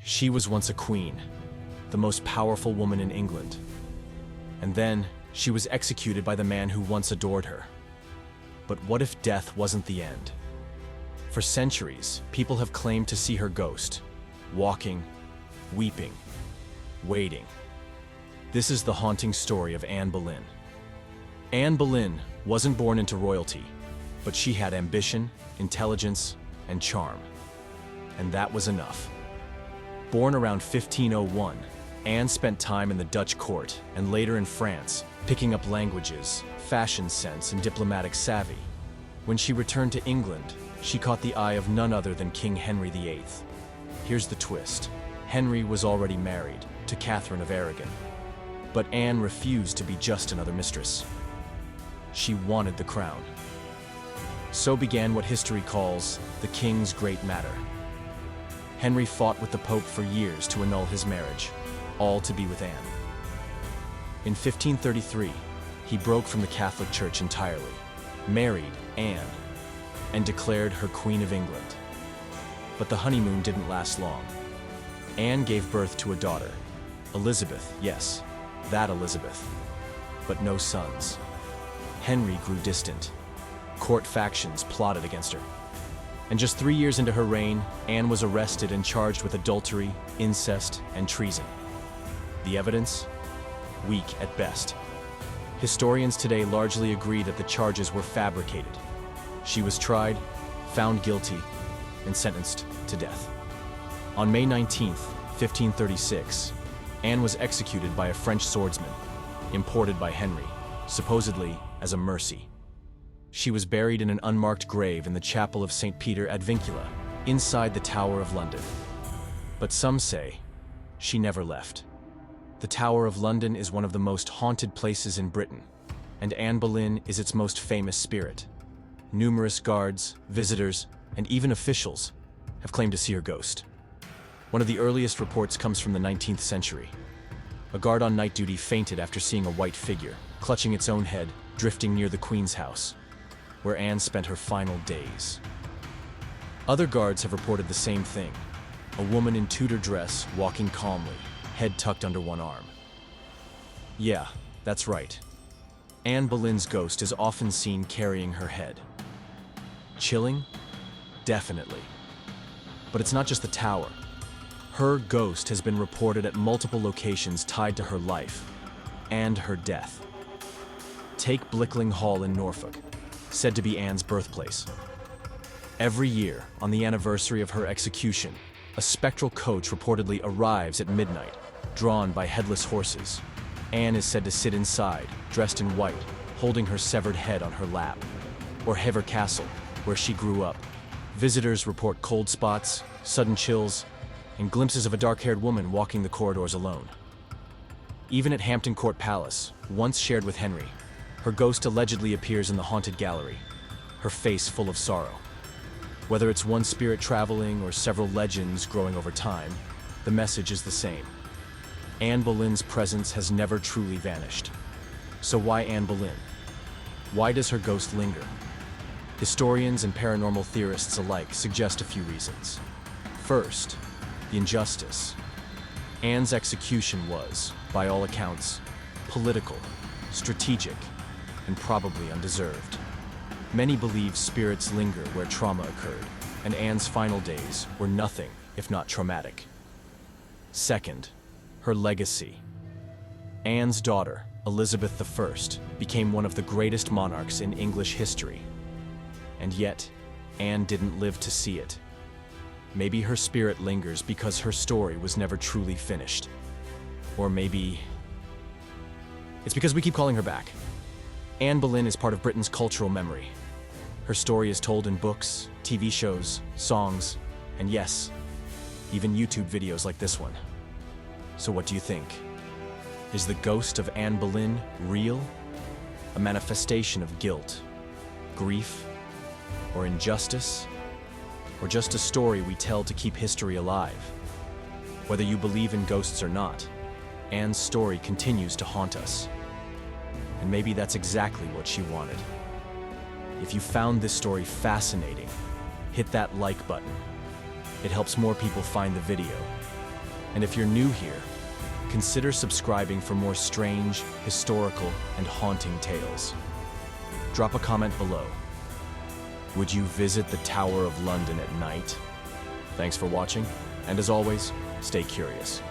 She was once a queen, the most powerful woman in England. And then she was executed by the man who once adored her. But what if death wasn't the end? For centuries, people have claimed to see her ghost, walking, weeping, waiting. This is the haunting story of Anne Boleyn. Anne Boleyn wasn't born into royalty, but she had ambition, intelligence, and charm. And that was enough. Born around 1501, Anne spent time in the Dutch court and later in France, picking up languages, fashion sense, and diplomatic savvy. When she returned to England, she caught the eye of none other than King Henry VIII. Here's the twist. Henry was already married to Catherine of Aragon. But Anne refused to be just another mistress. She wanted the crown. So began what history calls the King's Great Matter. Henry fought with the Pope for years to annul his marriage, all to be with Anne. In 1533, he broke from the Catholic Church entirely, married Anne, and declared her Queen of England. But the honeymoon didn't last long. Anne gave birth to a daughter, Elizabeth, yes, that Elizabeth, but no sons. Henry grew distant. Court factions plotted against her. And just 3 years into her reign, Anne was arrested and charged with adultery, incest, and treason. The evidence? Weak at best. Historians today largely agree that the charges were fabricated. She was tried, found guilty, and sentenced to death. On May 19, 1536, Anne was executed by a French swordsman, imported by Henry, supposedly as a mercy. She was buried in an unmarked grave in the chapel of St. Peter ad Vincula, inside the Tower of London. But some say she never left. The Tower of London is one of the most haunted places in Britain, and Anne Boleyn is its most famous spirit. Numerous guards, visitors, and even officials have claimed to see her ghost. One of the earliest reports comes from the 19th century. A guard on night duty fainted after seeing a white figure, clutching its own head, drifting near the Queen's house, where Anne spent her final days. Other guards have reported the same thing. A woman in Tudor dress walking calmly, head tucked under one arm. Yeah, that's right. Anne Boleyn's ghost is often seen carrying her head. Chilling? Definitely. But it's not just the tower. Her ghost has been reported at multiple locations tied to her life and her death. Take Blickling Hall in Norfolk, said to be Anne's birthplace. Every year, on the anniversary of her execution, a spectral coach reportedly arrives at midnight, drawn by headless horses. Anne is said to sit inside, dressed in white, holding her severed head on her lap. Or Hever Castle, where she grew up. Visitors report cold spots, sudden chills, and glimpses of a dark-haired woman walking the corridors alone. Even at Hampton Court Palace, once shared with Henry, her ghost allegedly appears in the haunted gallery, her face full of sorrow. Whether it's one spirit traveling or several legends growing over time, the message is the same. Anne Boleyn's presence has never truly vanished. So why Anne Boleyn? Why does her ghost linger? Historians and paranormal theorists alike suggest a few reasons. First, the injustice. Anne's execution was, by all accounts, political, strategic, and probably undeserved. Many believe spirits linger where trauma occurred, and Anne's final days were nothing if not traumatic. Second, her legacy. Anne's daughter, Elizabeth I, became one of the greatest monarchs in English history. And yet, Anne didn't live to see it. Maybe her spirit lingers because her story was never truly finished. Or maybe it's because we keep calling her back. Anne Boleyn is part of Britain's cultural memory. Her story is told in books, TV shows, songs, and yes, even YouTube videos like this one. So what do you think? Is the ghost of Anne Boleyn real? A manifestation of guilt, grief, or injustice? Or just a story we tell to keep history alive? Whether you believe in ghosts or not, Anne's story continues to haunt us. And maybe that's exactly what she wanted. If you found this story fascinating, hit that like button. It helps more people find the video. And if you're new here, consider subscribing for more strange, historical, and haunting tales. Drop a comment below. Would you visit the Tower of London at night? Thanks for watching, and as always, stay curious.